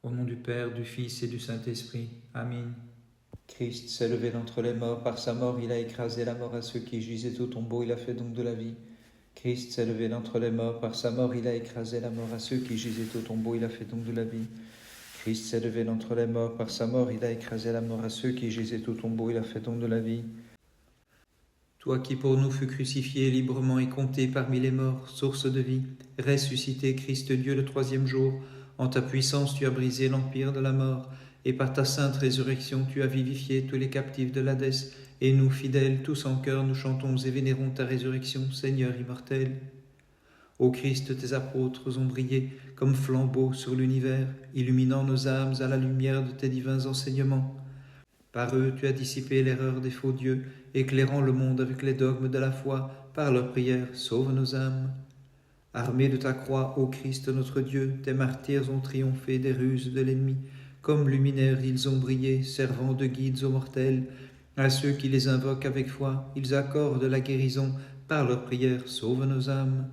Au nom du Père, du Fils et du Saint-Esprit. Amen. Christ s'est levé d'entre les morts. Par sa mort, il a écrasé la mort à ceux qui gisaient au tombeau. Il a fait donc de la vie. Christ s'est levé d'entre les morts. Par sa mort, il a écrasé la mort à ceux qui gisaient au tombeau. Il a fait donc de la vie. Christ s'est levé d'entre les morts. Par sa mort, il a écrasé la mort à ceux qui gisaient au tombeau. Il a fait donc de la vie. Toi qui pour nous fus crucifié librement et compté parmi les morts, source de vie, ressuscité Christ Dieu le troisième jour, en ta puissance tu as brisé l'empire de la mort, et par ta sainte résurrection tu as vivifié tous les captifs de l'Hadès, et nous, fidèles, tous en cœur, nous chantons et vénérons ta résurrection, Seigneur immortel. Ô Christ, tes apôtres ont brillé comme flambeaux sur l'univers, illuminant nos âmes à la lumière de tes divins enseignements. Par eux, tu as dissipé l'erreur des faux dieux, éclairant le monde avec les dogmes de la foi. Par leurs prières, sauve nos âmes. Armés de ta croix, ô Christ notre Dieu, tes martyrs ont triomphé des ruses de l'ennemi. Comme luminaires, ils ont brillé, servant de guides aux mortels. À ceux qui les invoquent avec foi, ils accordent la guérison. Par leurs prières, sauve nos âmes.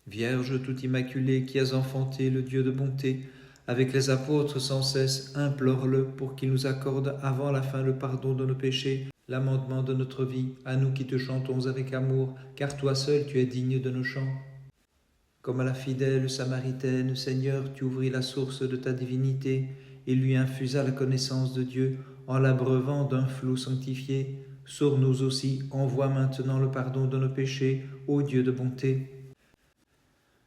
Vierge tout immaculée, qui as enfanté le Dieu de bonté, avec les apôtres sans cesse, implore-le pour qu'il nous accorde avant la fin le pardon de nos péchés, l'amendement de notre vie, à nous qui te chantons avec amour, car toi seul tu es digne de nos chants. Comme à la fidèle Samaritaine, Seigneur, tu ouvris la source de ta divinité et lui infusa la connaissance de Dieu en l'abreuvant d'un flot sanctifié. Sur nous aussi, envoie maintenant le pardon de nos péchés, ô Dieu de bonté.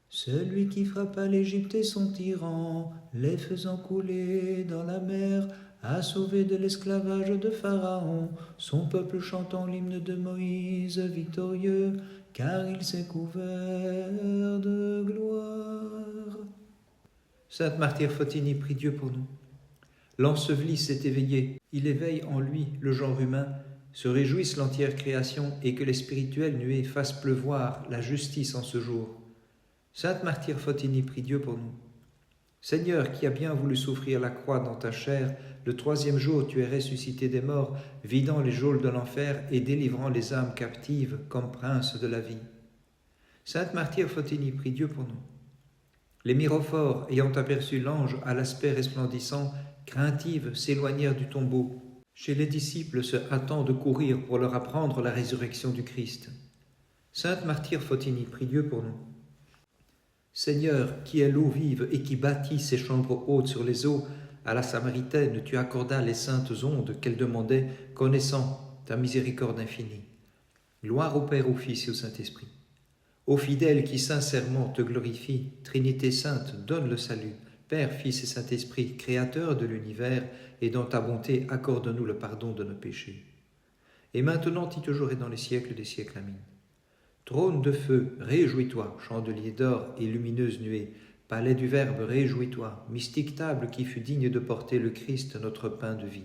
Celui qui frappa l'Égypte et son tyran, les faisant couler dans la mer, a sauvé de l'esclavage de Pharaon, son peuple chantant l'hymne de Moïse victorieux, car il s'est couvert de gloire. Sainte martyre Photini, prie Dieu pour nous. L'enseveli s'est éveillé, il éveille en lui le genre humain, se réjouisse l'entière création et que les spirituelles nuées fassent pleuvoir la justice en ce jour. Sainte martyre Photini, prie Dieu pour nous. Seigneur, qui as bien voulu souffrir la croix dans ta chair, le troisième jour tu es ressuscité des morts, vidant les geôles de l'enfer et délivrant les âmes captives comme prince de la vie. Sainte martyre Photini, prie Dieu pour nous. Les myrophores, ayant aperçu l'ange à l'aspect resplendissant, craintives s'éloignèrent du tombeau, chez les disciples se hâtant de courir pour leur apprendre la résurrection du Christ. Sainte martyre Photini, prie Dieu pour nous. Seigneur, qui est l'eau vive et qui bâtit ses chambres hautes sur les eaux, à la Samaritaine tu accordas les saintes ondes qu'elle demandait, connaissant ta miséricorde infinie. Gloire au Père, au Fils et au Saint-Esprit. Ô fidèle qui sincèrement te glorifie, Trinité sainte, donne le salut, Père, Fils et Saint-Esprit, Créateur de l'univers, et dans ta bonté accorde-nous le pardon de nos péchés. Et maintenant, et toujours et dans les siècles des siècles. Amen. Trône de feu, réjouis-toi, chandelier d'or et lumineuse nuée, palais du Verbe, réjouis-toi, mystique table qui fut digne de porter le Christ, notre pain de vie.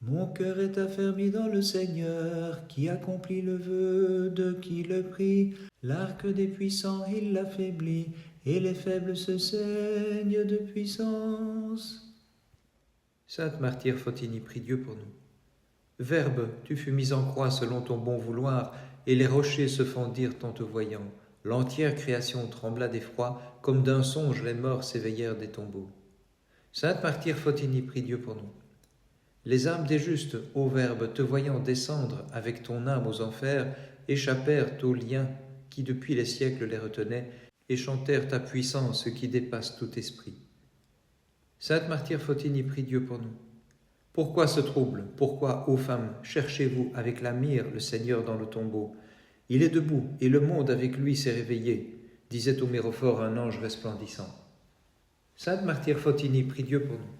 Mon cœur est affermi dans le Seigneur, qui accomplit le vœu de qui le prie. L'arc des puissants, il l'affaiblit, et les faibles se saignent de puissance. Sainte martyre Photini, prie Dieu pour nous. Verbe, tu fus mis en croix selon ton bon vouloir, et les rochers se fendirent en te voyant. L'entière création trembla d'effroi, comme d'un songe les morts s'éveillèrent des tombeaux. Sainte martyre Photini, prie Dieu pour nous. Les âmes des justes, ô Verbe, te voyant descendre avec ton âme aux enfers, échappèrent aux liens qui depuis les siècles les retenaient, et chantèrent ta puissance qui dépasse tout esprit. Sainte martyre Photini, prie Dieu pour nous. Pourquoi ce trouble? Pourquoi, ô femmes, cherchez-vous avec la myrrhe le Seigneur dans le tombeau? Il est debout, et le monde avec lui s'est réveillé, disait au myrophore un ange resplendissant. Sainte martyre Photini, prie Dieu pour nous.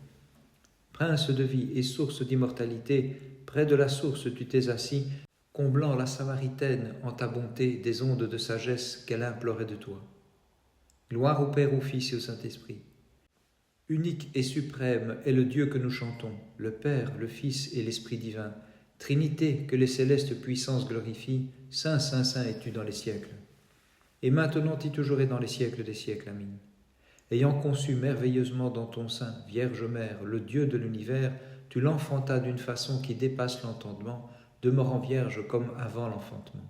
Prince de vie et source d'immortalité, près de la source tu t'es assis, comblant la Samaritaine en ta bonté des ondes de sagesse qu'elle implorait de toi. Gloire au Père, au Fils et au Saint-Esprit. Unique et suprême est le Dieu que nous chantons, le Père, le Fils et l'Esprit divin. Trinité que les célestes puissances glorifient, Saint, Saint, Saint es-tu dans les siècles. Et maintenant et toujours et dans les siècles des siècles. Amen. Ayant conçu merveilleusement dans ton sein, Vierge Mère, le Dieu de l'univers, tu l'enfantas d'une façon qui dépasse l'entendement, demeurant vierge comme avant l'enfantement.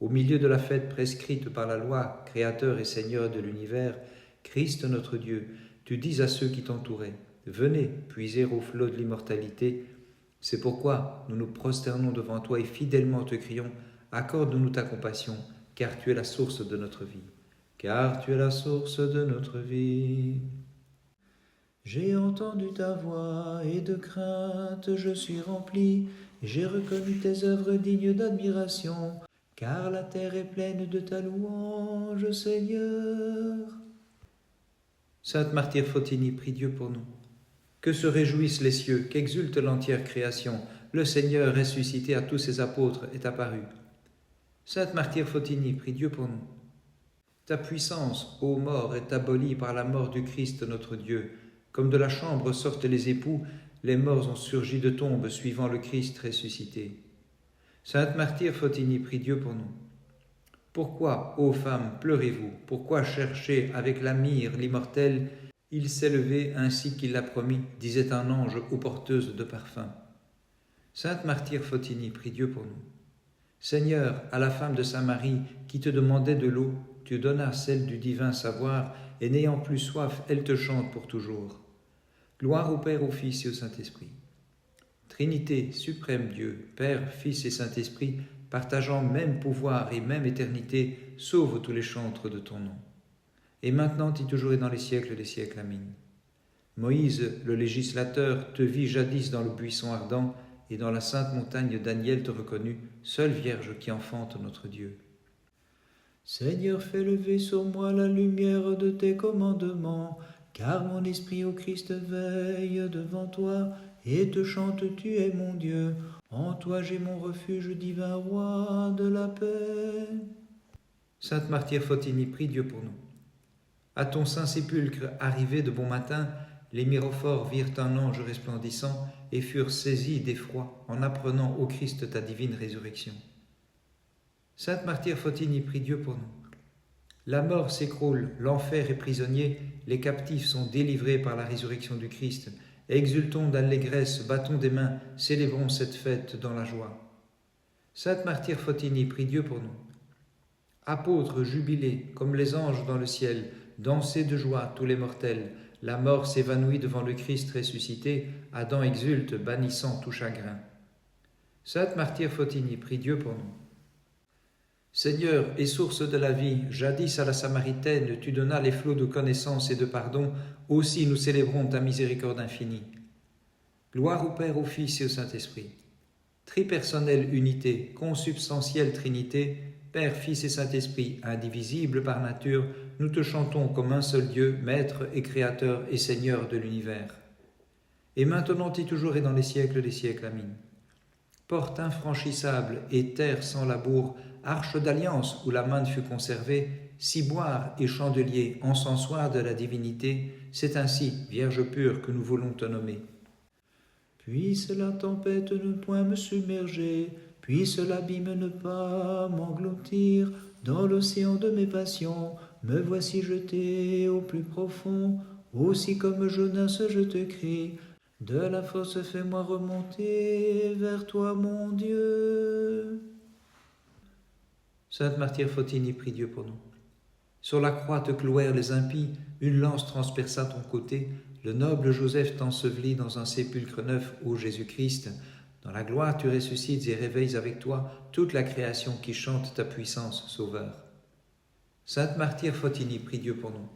Au milieu de la fête prescrite par la loi, Créateur et Seigneur de l'univers, Christ notre Dieu, tu dis à ceux qui t'entouraient, venez puiser au flot de l'immortalité. C'est pourquoi nous nous prosternons devant toi et fidèlement te crions, accorde-nous ta compassion, car tu es la source de notre vie. Car tu es la source de notre vie. J'ai entendu ta voix et de crainte je suis rempli. J'ai reconnu tes œuvres dignes d'admiration, car la terre est pleine de ta louange, Seigneur. Sainte Martyre Fotini, prie Dieu pour nous. Que se réjouissent les cieux, qu'exulte l'entière création. Le Seigneur ressuscité à tous ses apôtres est apparu. Sainte Martyre Fotini, prie Dieu pour nous. Ta puissance, ô mort, est abolie par la mort du Christ notre Dieu. Comme de la chambre sortent les époux, les morts ont surgi de tombe suivant le Christ ressuscité. Sainte Martyre Fotini, prie Dieu pour nous. Pourquoi, ô femmes, pleurez-vous? Pourquoi cherchez avec la myrrhe l'immortel? Il s'est levé ainsi qu'il l'a promis, disait un ange aux porteuses de parfums. Sainte Martyre Fotini, prie Dieu pour nous. Seigneur, à la femme de saint Marie qui te demandait de l'eau, tu donnas celle du divin savoir, et n'ayant plus soif, elle te chante pour toujours. Gloire au Père, au Fils et au Saint-Esprit. Trinité, suprême Dieu, Père, Fils et Saint-Esprit, partageant même pouvoir et même éternité, sauve tous les chantres de ton nom. Et maintenant et toujours et dans les siècles des siècles. Amen. Moïse, le législateur, te vit jadis dans le buisson ardent, et dans la sainte montagne d'Aniel te reconnut, seule Vierge qui enfante notre Dieu. Seigneur, fais lever sur moi la lumière de tes commandements, car mon esprit au Christ veille devant toi, et te chante, tu es mon Dieu. En toi j'ai mon refuge, divin roi de la paix. Sainte Martyre Fotini, prie Dieu pour nous. À ton saint sépulcre, arrivé de bon matin, les myrophores virent un ange resplendissant et furent saisis d'effroi en apprenant au Christ ta divine résurrection. Sainte Martyre Fotini, prie Dieu pour nous. La mort s'écroule, l'enfer est prisonnier, les captifs sont délivrés par la résurrection du Christ. Exultons d'allégresse, battons des mains, célébrons cette fête dans la joie. Sainte Martyre Fotini, prie Dieu pour nous. Apôtres, jubilés, comme les anges dans le ciel, dansez de joie tous les mortels. La mort s'évanouit devant le Christ ressuscité, Adam exulte, bannissant tout chagrin. Sainte Martyre Fotini, prie Dieu pour nous. Seigneur et source de la vie, jadis à la Samaritaine, tu donnas les flots de connaissance et de pardon, aussi nous célébrons ta miséricorde infinie. Gloire au Père, au Fils et au Saint-Esprit. Tripersonnelle unité, consubstantielle Trinité, Père, Fils et Saint-Esprit, indivisible par nature, nous te chantons comme un seul Dieu, Maître et Créateur et Seigneur de l'univers. Et maintenant et toujours et dans les siècles des siècles. Amen. Porte infranchissable et terre sans labour, arche d'alliance où la manne fut conservée, ciboire et chandelier, encensoir de la divinité, c'est ainsi, Vierge pure, que nous voulons te nommer. Puisse la tempête ne point me submerger, puisse l'abîme ne pas m'engloutir, dans l'océan de mes passions, me voici jeté au plus profond, aussi comme Jonas je te crie, de la fosse fais-moi remonter vers toi mon Dieu. Sainte Martyre Fotini, prie Dieu pour nous. Sur la croix te clouèrent les impies, une lance transperça ton côté, le noble Joseph t'ensevelit dans un sépulcre neuf, ô Jésus-Christ. Dans la gloire tu ressuscites et réveilles avec toi toute la création qui chante ta puissance, Sauveur. Sainte Martyre Fotini, prie Dieu pour nous.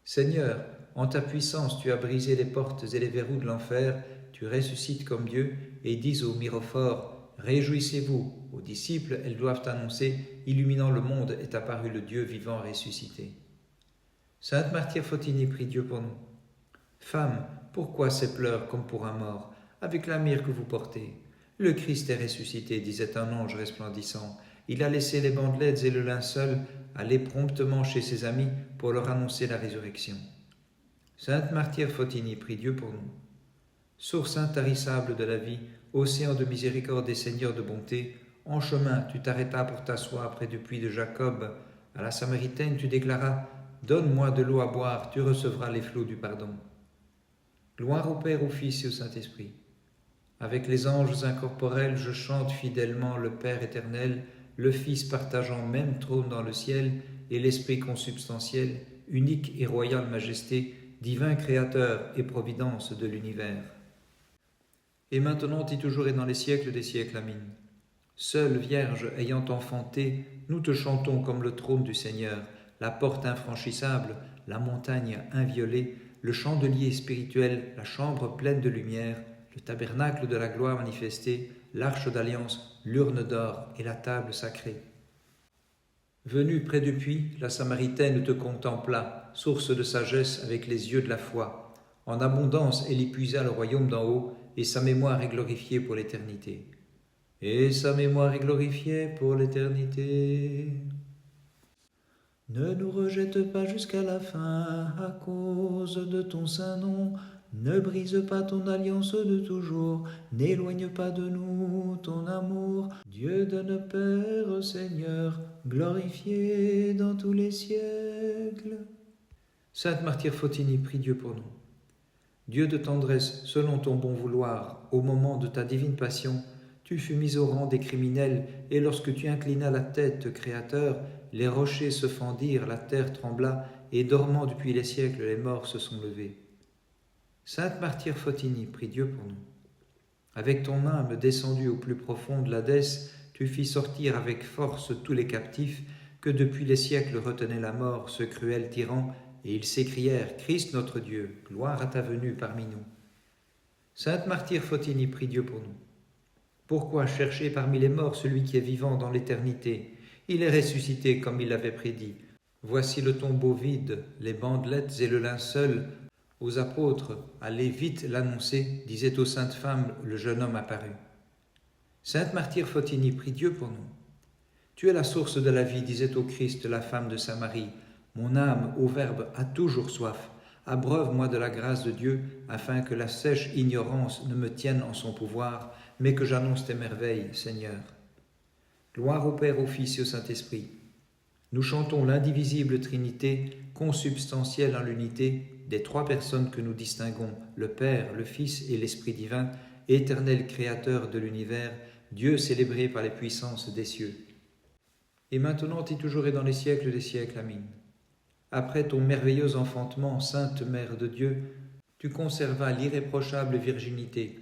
Seigneur, en ta puissance tu as brisé les portes et les verrous de l'enfer, tu ressuscites comme Dieu et dis aux myrophores, réjouissez-vous, aux disciples, elles doivent annoncer, illuminant le monde est apparu le Dieu vivant ressuscité. Sainte Martyre Fotini, prie Dieu pour nous. Femme, pourquoi ces pleurs comme pour un mort, avec la myrrhe que vous portez? Le Christ est ressuscité, disait un ange resplendissant. Il a laissé les bandelettes et le linceul, aller promptement chez ses amis pour leur annoncer la résurrection. Sainte Martyre Fotini, prie Dieu pour nous. Source intarissable de la vie, océan de miséricorde et Seigneur de bonté, en chemin tu t'arrêtas pour t'asseoir près du puits de Jacob. À la Samaritaine tu déclaras, donne-moi de l'eau à boire, tu recevras les flots du pardon. Gloire au Père, au Fils et au Saint-Esprit. Avec les anges incorporels, je chante fidèlement le Père éternel, le Fils partageant même trône dans le ciel, et l'Esprit consubstantiel, unique et royale majesté, divin Créateur et Providence de l'univers. Et maintenant et toujours et dans les siècles des siècles, amin. Seule Vierge ayant enfanté, nous te chantons comme le trône du Seigneur, la porte infranchissable, la montagne inviolée, le chandelier spirituel, la chambre pleine de lumière, le tabernacle de la gloire manifestée, l'arche d'alliance, l'urne d'or et la table sacrée. Venue près du puits, la Samaritaine te contempla, source de sagesse avec les yeux de la foi. En abondance, elle y puisa le royaume d'en haut, et sa mémoire est glorifiée pour l'éternité. Et sa mémoire est glorifiée pour l'éternité. Ne nous rejette pas jusqu'à la fin à cause de ton saint nom. Ne brise pas ton alliance de toujours, n'éloigne pas de nous ton amour. Dieu de nos pères, Seigneur, glorifié dans tous les siècles. Sainte Martyre Fotini, prie Dieu pour nous. Dieu de tendresse, selon ton bon vouloir, au moment de ta divine passion, tu fus mis au rang des criminels, et lorsque tu inclinas la tête, Créateur, les rochers se fendirent, la terre trembla, et dormant depuis les siècles, les morts se sont levés. Sainte Martyre Fotini, prie Dieu pour nous. Avec ton âme descendue au plus profond de l'Hadès, tu fis sortir avec force tous les captifs que depuis les siècles retenait la mort, ce cruel tyran, et ils s'écrièrent « Christ notre Dieu, gloire à ta venue parmi nous ». Sainte Martyre Fotini, prie Dieu pour nous. Pourquoi chercher parmi les morts celui qui est vivant dans l'éternité? Il est ressuscité comme il l'avait prédit. Voici le tombeau vide, les bandelettes et le linceul. Aux apôtres, allez vite l'annoncer, disait aux saintes femmes le jeune homme apparu. Sainte Martyre Fotini, prie Dieu pour nous. Tu es la source de la vie, disait au Christ la femme de Samarie. Mon âme, ô Verbe, a toujours soif. Abreuve-moi de la grâce de Dieu, afin que la sèche ignorance ne me tienne en son pouvoir, mais que j'annonce tes merveilles, Seigneur. Gloire au Père, au Fils et au Saint-Esprit. Nous chantons l'indivisible Trinité, consubstantielle en l'unité, des trois personnes que nous distinguons, le Père, le Fils et l'Esprit divin, éternel Créateur de l'univers, Dieu célébré par les puissances des cieux. Et maintenant et toujours et dans les siècles des siècles, amin. Après ton merveilleux enfantement, Sainte Mère de Dieu, tu conservas l'irréprochable virginité.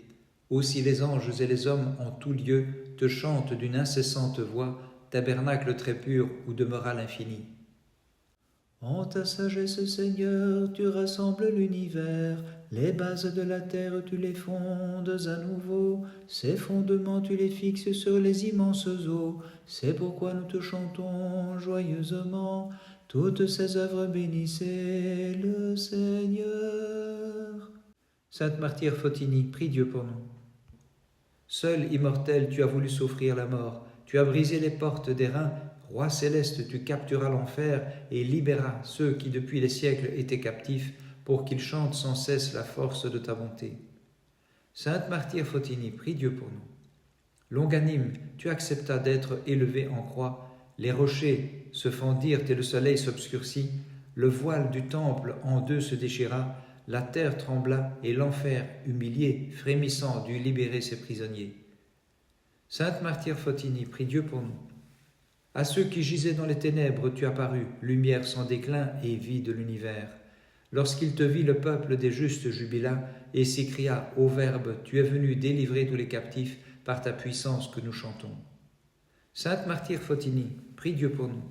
Aussi les anges et les hommes en tout lieu te chantent d'une incessante voix, tabernacle très pur où demeura l'infini. En ta sagesse, Seigneur, tu rassembles l'univers, les bases de la terre tu les fondes à nouveau, ces fondements tu les fixes sur les immenses eaux, c'est pourquoi nous te chantons joyeusement, toutes ces œuvres bénissez le Seigneur. Sainte Martyre Fotini, prie Dieu pour nous. Seul, immortel, tu as voulu s'offrir la mort, tu as brisé les portes des reins, Roi céleste, tu capturas l'enfer et libéras ceux qui depuis les siècles étaient captifs pour qu'ils chantent sans cesse la force de ta bonté. Sainte Martyre Fotini, prie Dieu pour nous. Longanime, tu acceptas d'être élevé en croix, les rochers se fendirent et le soleil s'obscurcit, le voile du temple en deux se déchira, la terre trembla et l'enfer, humilié, frémissant, dut libérer ses prisonniers. Sainte Martyre Fotini, prie Dieu pour nous. À ceux qui gisaient dans les ténèbres, tu apparus, lumière sans déclin et vie de l'univers. Lorsqu'il te vit, le peuple des justes jubila et s'écria, ô Verbe, tu es venu délivrer tous les captifs par ta puissance que nous chantons. Sainte Martyre Fotini, prie Dieu pour nous.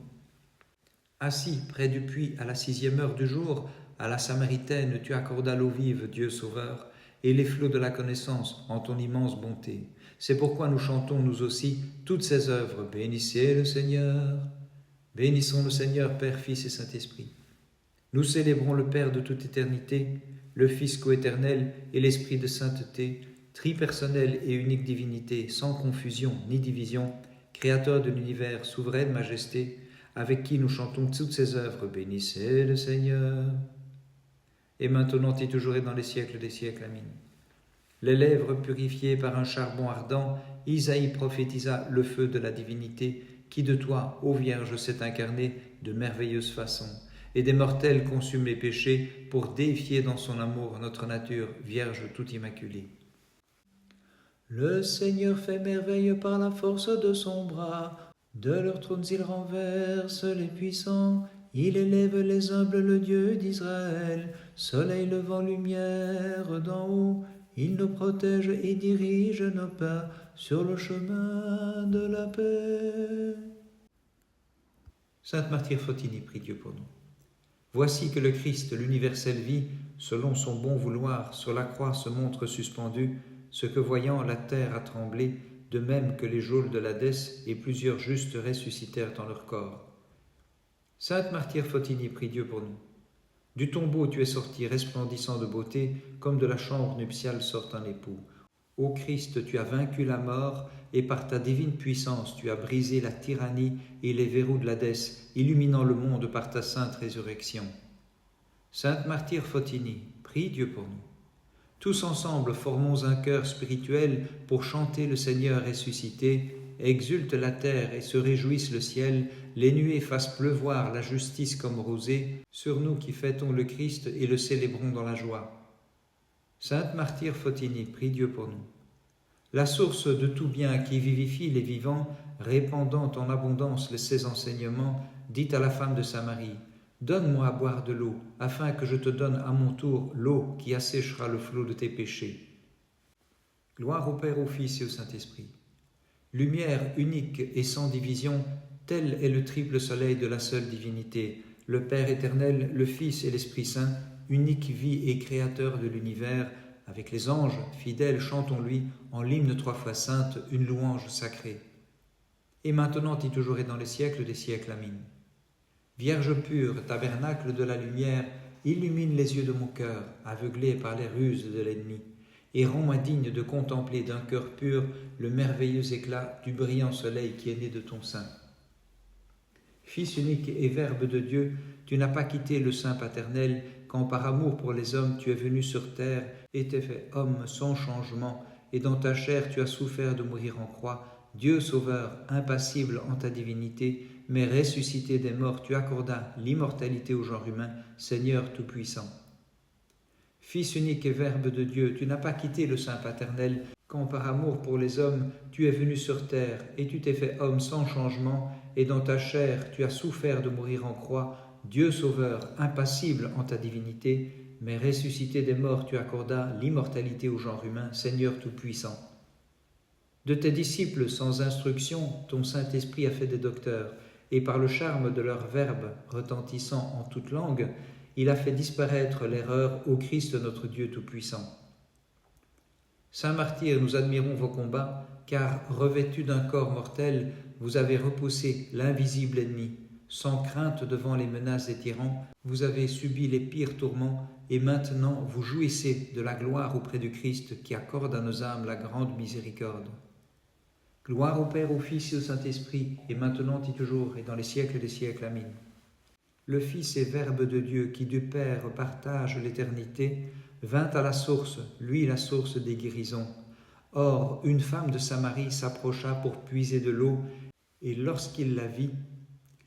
Assis près du puits à la 6e heure du jour, à la Samaritaine, tu accordas l'eau vive, Dieu Sauveur, et les flots de la connaissance en ton immense bonté. C'est pourquoi nous chantons, nous aussi, toutes ces œuvres. Bénissez le Seigneur. Bénissons le Seigneur, Père, Fils et Saint-Esprit. Nous célébrons le Père de toute éternité, le Fils coéternel et l'Esprit de sainteté, tripersonnelle et unique divinité, sans confusion ni division, Créateur de l'univers, souveraine majesté, avec qui nous chantons toutes ces œuvres. Bénissez le Seigneur. Et maintenant et toujours et dans les siècles des siècles. Amin. Les lèvres purifiées par un charbon ardent, Isaïe prophétisa le feu de la divinité, qui de toi, ô Vierge, s'est incarné de merveilleuse façon, et des mortels consument les péchés pour déifier dans son amour notre nature, Vierge tout immaculée. Le Seigneur fait merveille par la force de son bras, de leurs trônes il renverse les puissants, Il élève les humbles, le Dieu d'Israël, soleil levant lumière d'en haut. Il nous protège et dirige nos pas sur le chemin de la paix. Sainte Martyre Fotini, prie Dieu pour nous. Voici que le Christ, l'universelle vie, selon son bon vouloir, sur la croix se montre suspendu, ce que voyant la terre a tremblé, de même que les geôles de l'Hadès et plusieurs justes ressuscitèrent en leur corps. Sainte Martyre Fotini, prie Dieu pour nous. Du tombeau tu es sorti resplendissant de beauté, comme de la chambre nuptiale sort un époux. Ô Christ, tu as vaincu la mort, et par ta divine puissance tu as brisé la tyrannie et les verrous de l'Hadès, illuminant le monde par ta sainte résurrection. Sainte Martyre Fotini, prie Dieu pour nous. Tous ensemble formons un chœur spirituel pour chanter le Seigneur ressuscité. Exulte la terre et se réjouisse le ciel, les nuées fassent pleuvoir la justice comme rosée, sur nous qui fêtons le Christ et le célébrons dans la joie. Sainte Martyre Fotini, prie Dieu pour nous. La source de tout bien qui vivifie les vivants, répandant en abondance ses enseignements, dit à la femme de Samarie, « Donne-moi à boire de l'eau, afin que je te donne à mon tour l'eau qui asséchera le flot de tes péchés. » Gloire au Père, au Fils et au Saint-Esprit. Lumière unique et sans division, tel est le triple soleil de la seule divinité, le Père éternel, le Fils et l'Esprit Saint, unique vie et créateur de l'univers. Avec les anges, fidèles, chantons-lui, en l'hymne 3 fois sainte, une louange sacrée. Et maintenant et toujours et dans les siècles des siècles. Amen. Vierge pure, tabernacle de la lumière, illumine les yeux de mon cœur, aveuglé par les ruses de l'ennemi, et rends-moi digne de contempler d'un cœur pur le merveilleux éclat du brillant soleil qui est né de ton sein. Fils unique et Verbe de Dieu, tu n'as pas quitté le sein paternel, quand par amour pour les hommes tu es venu sur terre et t'es fait homme sans changement, et dans ta chair tu as souffert de mourir en croix. Dieu sauveur, impassible en ta divinité, mais ressuscité des morts, tu accordas l'immortalité au genre humain, Seigneur tout-puissant. Fils unique et Verbe de Dieu, tu n'as pas quitté le sein paternel, quand par amour pour les hommes tu es venu sur terre, et tu t'es fait homme sans changement, et dans ta chair tu as souffert de mourir en croix. Dieu sauveur, impassible en ta divinité, mais ressuscité des morts, tu accordas l'immortalité au genre humain, Seigneur tout-puissant. De tes disciples sans instruction, ton Saint-Esprit a fait des docteurs, et par le charme de leurs verbes retentissant en toute langue, il a fait disparaître l'erreur, ô Christ notre Dieu tout-puissant. Saint Martyr, nous admirons vos combats, car revêtus d'un corps mortel, vous avez repoussé l'invisible ennemi. Sans crainte devant les menaces des tyrans, vous avez subi les pires tourments, et maintenant vous jouissez de la gloire auprès du Christ qui accorde à nos âmes la grande miséricorde. Gloire au Père, au Fils et au Saint-Esprit, et maintenant et toujours, et dans les siècles des siècles. Amen. Le Fils et Verbe de Dieu, qui du Père partage l'éternité, vint à la source, lui la source des guérisons. Or, une femme de Samarie s'approcha pour puiser de l'eau, et lorsqu'il la vit,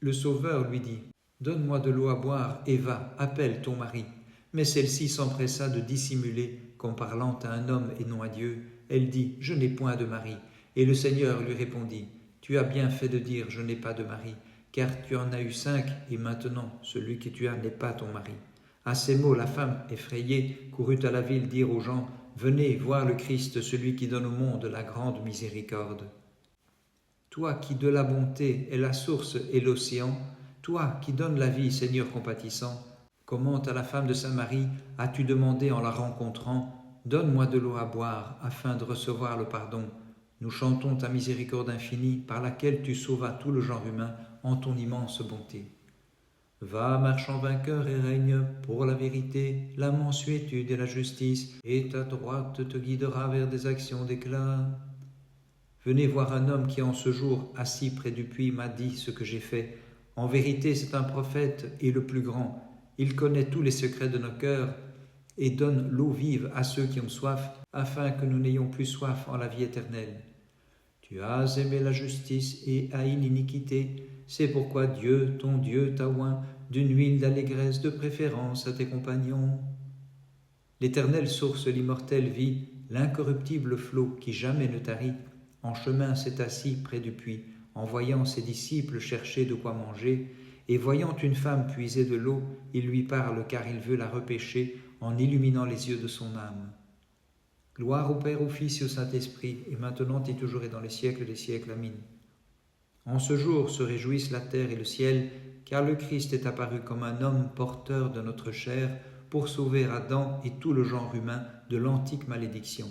le Sauveur lui dit, « Donne-moi de l'eau à boire, et va, appelle ton mari. » Mais celle-ci s'empressa de dissimuler, qu'en parlant à un homme et non à Dieu, elle dit, « Je n'ai point de mari. » Et le Seigneur lui répondit, « Tu as bien fait de dire, je n'ai pas de mari, car tu en as eu 5, et maintenant celui que tu as n'est pas ton mari. » À ces mots, la femme, effrayée, courut à la ville dire aux gens, « Venez voir le Christ, celui qui donne au monde la grande miséricorde. » Toi qui de la bonté est la source et l'océan, toi qui donnes la vie, Seigneur compatissant, comment à la femme de Samarie as-tu demandé en la rencontrant, « Donne-moi de l'eau à boire, afin de recevoir le pardon. » Nous chantons ta miséricorde infinie, par laquelle tu sauvas tout le genre humain en ton immense bonté. Va, marchand vainqueur, et règne pour la vérité, la mansuétude et la justice, et ta droite te guidera vers des actions d'éclat. Venez voir un homme qui en ce jour, assis près du puits, m'a dit ce que j'ai fait. En vérité, c'est un prophète et le plus grand. Il connaît tous les secrets de nos cœurs et donne l'eau vive à ceux qui ont soif, afin que nous n'ayons plus soif en la vie éternelle. Tu as aimé la justice et haï l'iniquité, c'est pourquoi Dieu, ton Dieu, t'a oint d'une huile d'allégresse de préférence à tes compagnons. L'éternelle source, l'immortelle vie, l'incorruptible flot qui jamais ne tarit, en chemin s'est assis près du puits, en voyant ses disciples chercher de quoi manger, et voyant une femme puiser de l'eau, il lui parle car il veut la repêcher en illuminant les yeux de son âme. Gloire au Père, au Fils et au Saint-Esprit, et maintenant et toujours et dans les siècles des siècles. Amen. En ce jour se réjouissent la terre et le ciel, car le Christ est apparu comme un homme porteur de notre chair pour sauver Adam et tout le genre humain de l'antique malédiction.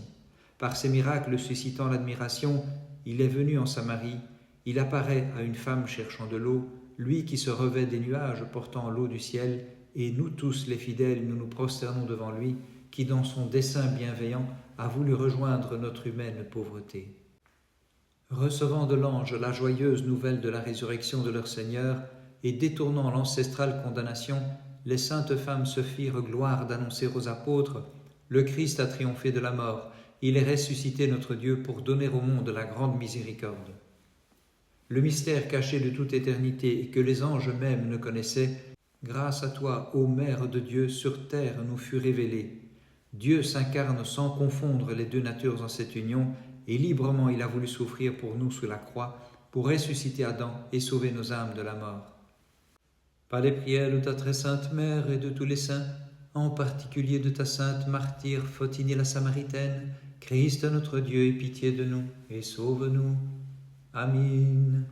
Par ses miracles suscitant l'admiration, il est venu en Samarie, il apparaît à une femme cherchant de l'eau, lui qui se revêt des nuages portant l'eau du ciel, et nous tous les fidèles, nous nous prosternons devant lui, qui dans son dessein bienveillant a voulu rejoindre notre humaine pauvreté. Recevant de l'ange la joyeuse nouvelle de la résurrection de leur Seigneur, et détournant l'ancestrale condamnation, les saintes femmes se firent gloire d'annoncer aux apôtres: le Christ a triomphé de la mort, il est ressuscité notre Dieu pour donner au monde la grande miséricorde. Le mystère caché de toute éternité et que les anges même ne connaissaient, grâce à toi, ô Mère de Dieu, sur terre nous fut révélé. Dieu s'incarne sans confondre les deux natures en cette union, et librement il a voulu souffrir pour nous sous la croix, pour ressusciter Adam et sauver nos âmes de la mort. Par les prières de ta très sainte Mère et de tous les saints, en particulier de ta sainte martyre Photinie la Samaritaine, Christ notre Dieu ait pitié de nous et sauve-nous. Amen.